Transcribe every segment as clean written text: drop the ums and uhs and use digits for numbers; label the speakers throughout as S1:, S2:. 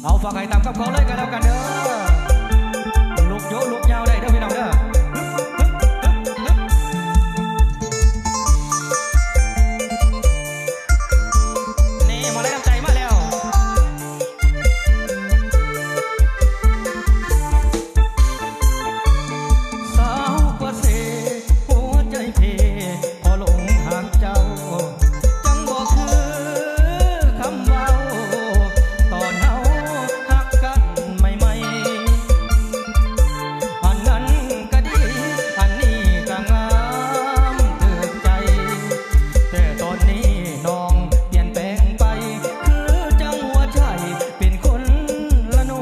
S1: เอาฝากให้ตามกับเขาเลยกันแล้วกันเด้อลูกโยลูกยาวได้เด้อพี่น้องเด้อนี่มาได้น้ำใจมาแล้วสาวกว่าเสหัวใจเพพอหลงหางเจ้าจังบอกคือคำเว้าตอนเฮาหักกันใหม่ๆอันนั้นก็ดีอันนี้ก็งามถึกใจแต่ตอนนี้น้องเปลี่ยนแปลงไปคือจังหัวใจเป็นคนละหน่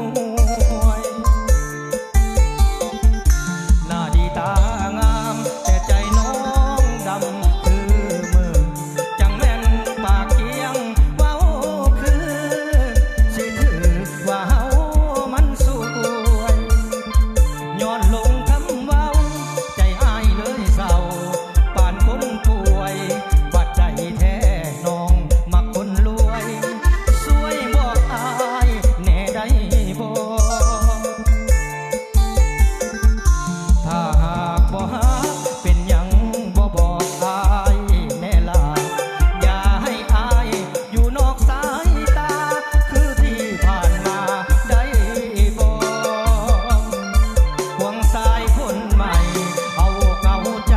S1: วยหน้าดีตางามแต่ใจน้องดำคือมือจังแม่นปากเคียงเว้าคือสิถือว่าเฮามันสวยย้อนลงคำเว้าใจอ้ายเลยเศร้าปานคนป่วยบัดใดแท้น้องมักคนรวยสวยบอกอ้ายแน่ได้บ่ถ้าหากบ่ฮักเป็นหยังบ่บอกอ้ายแน่ล่ะอย่าให้อ้ายอยู่นอกสายตาคือที่ผ่านมาได้บ่ควงสายคนใหม่เอาเก่าใจ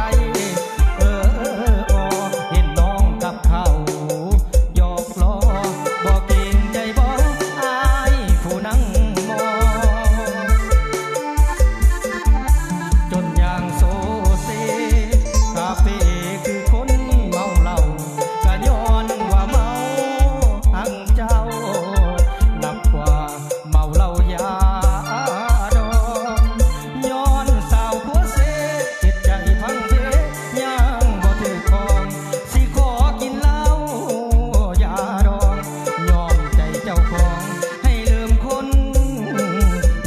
S1: เห็นน้องกับเขาหยอกล้อบ่เกรงใจบ่อายผู้นั่งมองจนอย่างโซเซคาเฟ่คือคนเมาเหล้าก็ย้อนว่าเมาหักเจ้าหนักกว่าเมาเหล้ายาดองย้อนสาวหัวเสจิตใจพังเพย่างบ่ถือของสิขอกินเหล้ายาดองยอมใจเจ้าของให้ลืมคน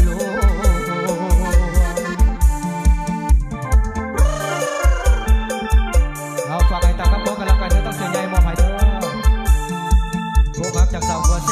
S1: ลวงเอาฝากให้ตามกับพวกกันแล้วกันเธอต้องเสียใจมองให้เธอพวกรักจากสาวหัวเส